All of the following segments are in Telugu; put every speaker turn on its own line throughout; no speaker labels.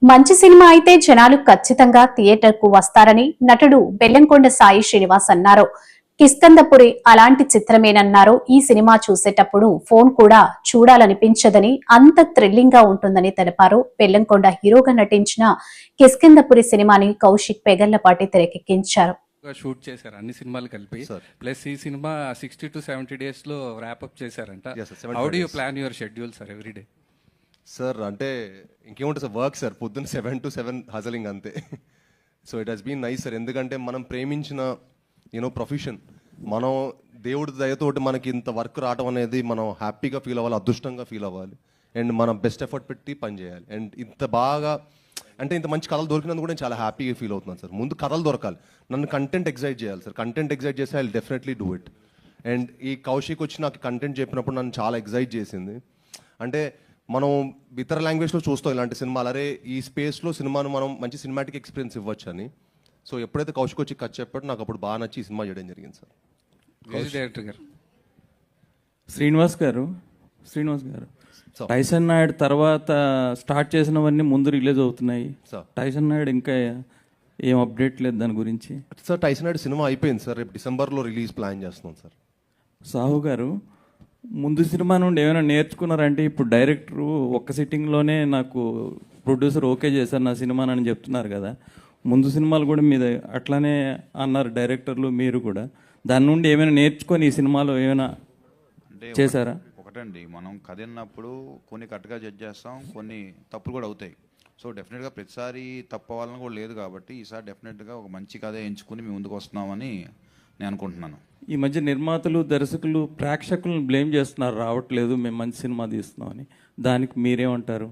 మంచి సినిమా అయితే జనాలు ఖచ్చితంగా థియేటర్ కు వస్తారని నటుడు బెల్లంకొండ సాయి శ్రీనివాస్ అన్నారు. కిష్కందపురి అలాంటి చిత్రమేనన్నారు. ఈ సినిమా చూసేటప్పుడు ఫోన్ కూడా చూడాలనిపించదని, అంత థ్రిల్లింగ్ గా ఉంటుందని తెలిపారు. బెల్లంకొండ హీరోగా నటించిన కిష్కందపురి సినిమాని కౌశిక్ పెగర్లపాటి తెరకెక్కించారు.
షూట్ చేశారు అన్ని సినిమాలు కలిపి. ప్లస్ ఈ సినిమా 60 to 70 days లో ర్యాప్అప్ చేశారంట. How do you plan your schedule sir everyday?
Sir అంటే ఇంకేముంటుంది సార్, వర్క్ సార్, పొద్దున్న 7 to 7 హజలింగ్ అంతే. So it has been nice sir, ఎందుకంటే మనం ప్రేమించిన ప్రొఫెషన్, మనం దేవుడి దయతోటి మనకి ఇంత వర్క్ రావడం అనేది మనం హ్యాపీగా ఫీల్ అవ్వాలి, అదృష్టంగా ఫీల్ అవ్వాలి, అండ్ మనం బెస్ట్ ఎఫర్ట్ పెట్టి పని చేయాలి. అండ్ ఇంత బాగా అంటే ఇంత మంచి కథలు దొరికినందుకు కూడా నేను చాలా హ్యాపీగా ఫీల్ అవుతున్నాను సార్. ముందు కథలు దొరకాలి, నన్ను కంటెంట్ ఎగ్జైట్ చేయాలి సార్. కంటెంట్ ఎగ్జైట్ చేస్తే I will definitely do it. And ఈ కౌశిక్ వచ్చి నాకు కంటెంట్ చెప్పినప్పుడు నన్ను చాలా ఎగ్జైట్ చేసింది. అంటే మనం ఇతర లాంగ్వేజ్లో చూస్తాం ఇలాంటి సినిమాలు, అరే ఈ స్పేస్లో సినిమాను మనం మంచి సినిమాటిక్ ఎక్స్పీరియన్స్ ఇవ్వచ్చు అని. సో ఎప్పుడైతే కౌశిక్ వచ్చి కథ చెప్పాడో నాకు అప్పుడు బాగా నచ్చి ఈ సినిమా చేయడం జరిగింది సార్.
డైరెక్టర్ గారు
శ్రీనివాస్ గారు టైసన్ నాయుడు తర్వాత స్టార్ట్ చేసినవన్నీ ముందు రిలీజ్ అవుతున్నాయి. టైసన్ నాయుడు ఇంకా ఏం అప్డేట్ లేదు దాని గురించి.
సార్ టైసన్ నాయుడు సినిమా అయిపోయింది సార్, రేపు డిసెంబర్లో రిలీజ్ ప్లాన్ చేస్తున్నాం సార్.
సాహు గారు ముందు సినిమా నుండి ఏమైనా నేర్చుకున్నారంటే ఇప్పుడు డైరెక్టరు ఒక్క సిట్టింగ్లోనే నాకు ప్రొడ్యూసర్ ఓకే చేశారు నా సినిమానని చెప్తున్నారు కదా. ముందు సినిమాలు కూడా మీద అట్లానే అన్నారు డైరెక్టర్లు, మీరు కూడా దాని నుండి ఏమైనా నేర్చుకొని ఈ సినిమాలో ఏమైనా చేశారా?
ఒకటండి, మనం కథ విన్నప్పుడు కొన్ని కరెక్ట్గా జడ్జ్ చేస్తాం, కొన్ని తప్పులు కూడా అవుతాయి. సో డెఫినెట్గా ప్రతిసారి తప్పు అవ్వాలని కూడా లేదు కాబట్టి ఈసారి డెఫినెట్గా ఒక మంచి కథ ఎంచుకుని మేము ముందుకు వస్తున్నామని నేను అనుకుంటున్నాను.
ఈ మధ్య నిర్మాతలు, దర్శకులు ప్రేక్షకులను బ్లేమ్ చేస్తున్నారు, రావట్లేదు, మేము మంచి సినిమా తీస్తున్నామని. దానికి మీరేమంటారు?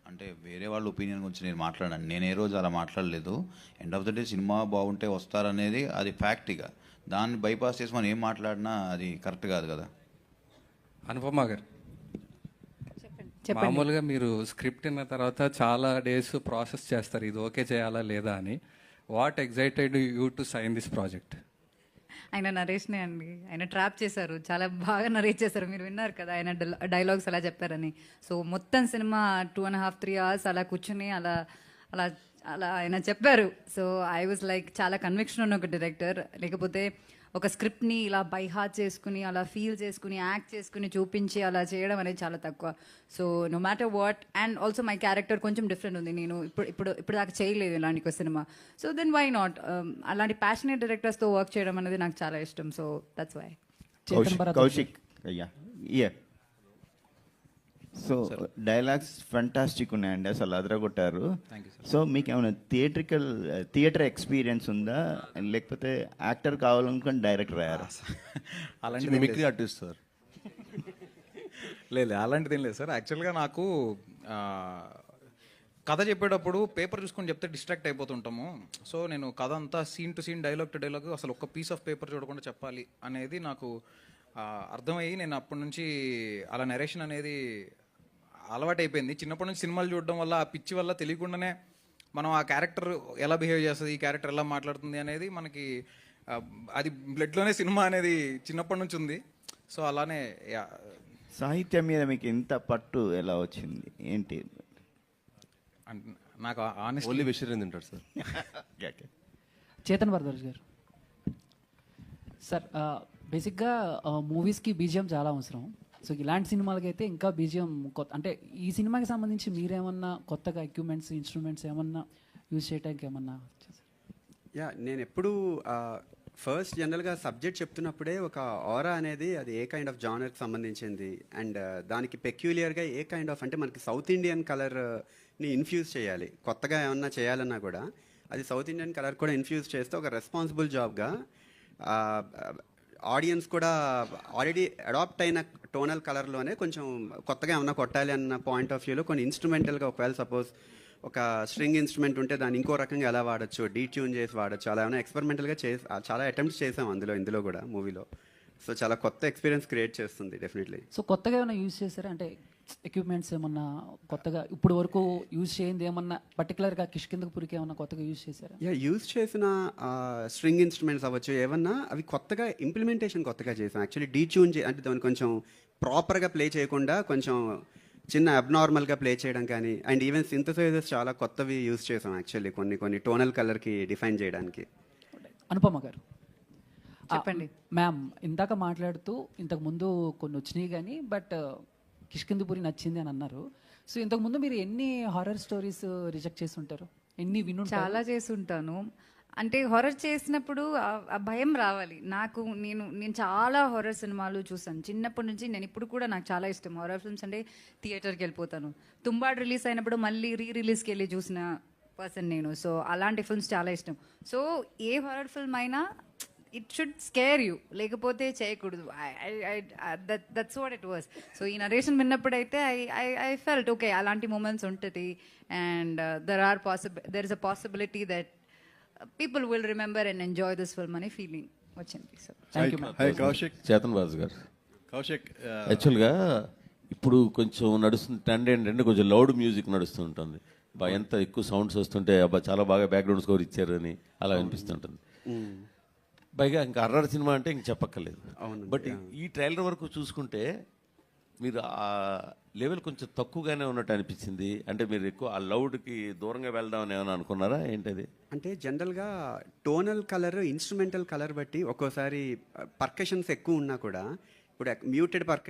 అంటే వేరే వాళ్ళ ఒపీనియన్ గురించి నేను మాట్లాడాను, నేను ఏ రోజు అలా మాట్లాడలేదు. End of the day cinema బాగుంటే వస్తారనేది అది ఫ్యాక్ట్గా, దాన్ని బైపాస్ చేసి మనం ఏం మాట్లాడినా అది కరెక్ట్ కాదు కదా.
అనుపమ గారు, మామూలుగా మీరు స్క్రిప్ట్ విన్న తర్వాత చాలా డేస్ ప్రాసెస్ చేస్తారు, ఇది ఓకే చేయాలా లేదా అని. What excited you to sign this project?
ఆయన నరేష్నే అండి, ఆయన ట్రాప్ చేశారు, చాలా బాగా నరేట్ చేశారు. మీరు విన్నారు కదా ఆయన డైలాగ్స్ అలా చెప్పారని. సో మొత్తం సినిమా 2.5-3 hours అలా కూర్చుని అలా అలా అలా ఆయన చెప్పారు. సో ఐ వాజ్ లైక్ చాలా కన్విక్షన్ ఉన్న ఒక డైరెక్టర్. లేకపోతే ఒక స్క్రిప్ట్ని ఇలా బై హార్ట్ చేసుకుని అలా ఫీల్ చేసుకుని యాక్ట్ చేసుకుని చూపించి అలా చేయడం అనేది చాలా తక్కువ. So no matter what, and also my character కొంచెం డిఫరెంట్ ఉంది. నేను ఇప్పుడు దాకా చేయలేదు ఇలాంటి ఒక సినిమా. సో దెన్ వై నాట్, అలాంటి ప్యాషనేట్ డైరెక్టర్స్తో వర్క్ చేయడం అనేది నాకు చాలా ఇష్టం. So that's why.
కౌశిక్ అయ్యా, సో డైలాగ్స్ ఫంటాస్టిక్ ఉన్నాయండి, అసలు అదరగొట్టారు. సో మీకు ఏమైనా థియేటర్ ఎక్స్పీరియన్స్ ఉందా, లేకపోతే యాక్టర్ కావాలనుకుని డైరెక్టర్ అయ్యారా?
అలాంటి మిమిక్రీ ఆర్టిస్ట్ సార్?
లేదు, అలాంటిది ఏం లేదు సార్. యాక్చువల్గా నాకు కథ చెప్పేటప్పుడు పేపర్ చూసుకొని చెప్తే డిస్ట్రాక్ట్ అయిపోతుంటాము. సో నేను కథ అంతా scene to scene, dialogue to dialogue, అసలు ఒక్క పీస్ ఆఫ్ పేపర్ చూడకుండా చెప్పాలి అనేది నాకు అర్థమయ్యి నేను అప్పటి నుంచి అలా నరేషన్ అనేది అలవాటు అయిపోయింది. చిన్నప్పటి నుంచి సినిమాలు చూడడం వల్ల, ఆ పిచ్చి వల్ల తెలియకుండానే మనం ఆ క్యారెక్టర్ ఎలా బిహేవ్ చేస్తుంది, ఈ క్యారెక్టర్ ఎలా మాట్లాడుతుంది అనేది మనకి అది బ్లడ్లోనే సినిమా అనేది చిన్నప్పటి నుంచి ఉంది. సో అలానే
సాహిత్యం మీద మీకు ఇంత పట్టు ఎలా వచ్చింది, ఏంటి?
నాకు
ఓన్లీ విషయం తింటాడు సార్.
చేతన్ భరద్వాజ్ గారు సార్, బేసిక్గా మూవీస్కి బీజిఎం చాలా అవసరం. సో ఇలాంటి సినిమాలకైతే ఇంకా బీజిఎం కొత్త, అంటే ఈ సినిమాకి సంబంధించి మీరేమన్నా కొత్తగా ఎక్విప్మెంట్స్, ఇన్స్ట్రుమెంట్స్ ఏమన్నా యూజ్ చేయడానికి ఏమన్నా?
నేను ఎప్పుడు ఫస్ట్ జనరల్గా సబ్జెక్ట్ చెప్తున్నప్పుడే ఒక ఆరా అనేది అది ఏ కైండ్ ఆఫ్ జానర్కి సంబంధించింది, అండ్ దానికి పెక్యులియర్గా ఏ కైండ్ ఆఫ్, అంటే మనకి సౌత్ ఇండియన్ కలర్ని ఇన్ఫ్యూజ్ చేయాలి. కొత్తగా ఏమన్నా చేయాలన్నా కూడా అది సౌత్ ఇండియన్ కలర్ కూడా ఇన్ఫ్యూజ్ చేస్తే ఒక రెస్పాన్సిబుల్ జాబ్గా ఆడియన్స్ కూడా ఆల్రెడీ అడాప్ట్ అయిన టోనల్ కలర్లోనే కొంచెం కొత్తగా ఏమన్నా కొట్టాలి అన్న పాయింట్ ఆఫ్ వ్యూలో కొన్ని ఇన్స్ట్రుమెంటల్గా, ఒకవేళ సపోజ్ ఒక స్ట్రింగ్ ఇన్స్ట్రుమెంట్ ఉంటే దాన్ని ఇంకో రకంగా ఎలా వాడచ్చు, డీట్యూన్ చేసి వాడచ్చు, అలా ఏమైనా ఎక్స్పెరిమెంటల్గా చాలా అటెంప్ట్స్ చేసాం ఇందులో కూడా మూవీలో. సో చాలా కొత్త ఎక్స్పీరియన్స్ క్రియేట్ చేస్తుంది డెఫినెట్లీ.
సో కొత్తగా ఏమైనా యూజ్ చేశారా, అంటే ఎక్విప్మెంట్స్ ఏమన్నా కొత్తగా ఇప్పుడు వరకు యూజ్ చేయింది ఏమన్నా పర్టికులర్గా కిష్కిందపురికి ఏమన్నా కొత్తగా యూజ్ చేశారా?
యూజ్ చేసిన స్ట్రింగ్ ఇన్స్ట్రుమెంట్స్ అవ్వచ్చు ఏమన్నా, అవి కొత్తగా ఇంప్లిమెంటేషన్ కొత్తగా చేసాం. యాక్చువల్లీ డీట్యూన్ అంటే దాన్ని కొంచెం ప్రాపర్గా ప్లే చేయకుండా కొంచెం చిన్న అబ్నార్మల్గా ప్లే చేయడం కానీ, అండ్ ఈవెన్ సింథసైజర్స్ చాలా కొత్తవి యూజ్ చేసాం యాక్చువల్లీ కొన్ని టోనల్ కలర్కి డిఫైన్ చేయడానికి.
అనుపమ గారు
చెప్పండి.
మ్యామ్ ఇందాక మాట్లాడుతూ ఇంతకు ముందు కొన్ని వచ్చినాయి కానీ బట్ కిష్కిందపురి నచ్చింది అని అన్నారు. సో ఇంతకు ముందు మీరు ఎన్ని హారర్ స్టోరీస్ రిజెక్ట్ చేసి ఉంటారు, ఎన్ని వినుంటారు?
చాలా చేసుంటాను. అంటే హారర్ చేసినప్పుడు ఆ భయం రావాలి నాకు. నేను చాలా హారర్ సినిమాలు చూసాను చిన్నప్పటి నుంచి. నేను ఇప్పుడు కూడా నాకు చాలా ఇష్టం హారర్ ఫిల్మ్స్. అంటే థియేటర్కి వెళ్ళిపోతాను. తుంబాడ్ రిలీజ్ అయినప్పుడు మళ్ళీ రిలీజ్కి వెళ్ళి చూసిన పర్సన్ నేను. సో అలాంటి ఫిల్మ్స్ చాలా ఇష్టం. సో ఏ హారర్ ఫిల్మ్ అయినా ఇట్ షుడ్ స్కేర్ యూ, లేకపోతే చేయకూడదు. That's what it was. So ఈ నరేషన్ విన్నప్పుడైతే ఐ ఫెల్ట్ ఓకే, అలాంటి మూమెంట్స్ ఉంటుంది. And there is a possibility that people will remember and enjoy this film అనే ఫీలింగ్ వచ్చింది. So
thank you ma'am.
Hi Kaushik.
Chetan Baju garu,
Kaushik
యాక్చువల్గా ఇప్పుడు కొంచెం నడుస్తుంది ట్రెండ్ ఏంటంటే కొంచెం లౌడ్ మ్యూజిక్ నడుస్తూ ఉంటుంది. ఎంత ఎక్కువ సౌండ్స్ వస్తుంటే అబ్బా చాలా బాగా బ్యాక్గ్రౌండ్ స్కోర్ ఇచ్చారు అని అలా అనిపిస్తుంటుంది. పైగా ఇంకా హర్రర్ సినిమా అంటే ఇంక చెప్పక్కర్లేదు. బట్ ఈ ట్రైలర్ వరకు చూసుకుంటే మీరు ఆ లెవెల్ కొంచెం తక్కువగానే ఉన్నట్టు అనిపించింది. అంటే మీరు ఎక్కువ ఆ లౌడ్కి దూరంగా వెళ్దామని ఏమైనా అనుకున్నారా ఏంటది?
అంటే జనరల్గా టోనల్ కలర్, ఇన్స్ట్రుమెంటల్ కలర్ బట్టి ఒక్కోసారి పర్కషన్స్ ఎక్కువ ఉన్నా కూడా, ఇప్పుడు మ్యూటెడ్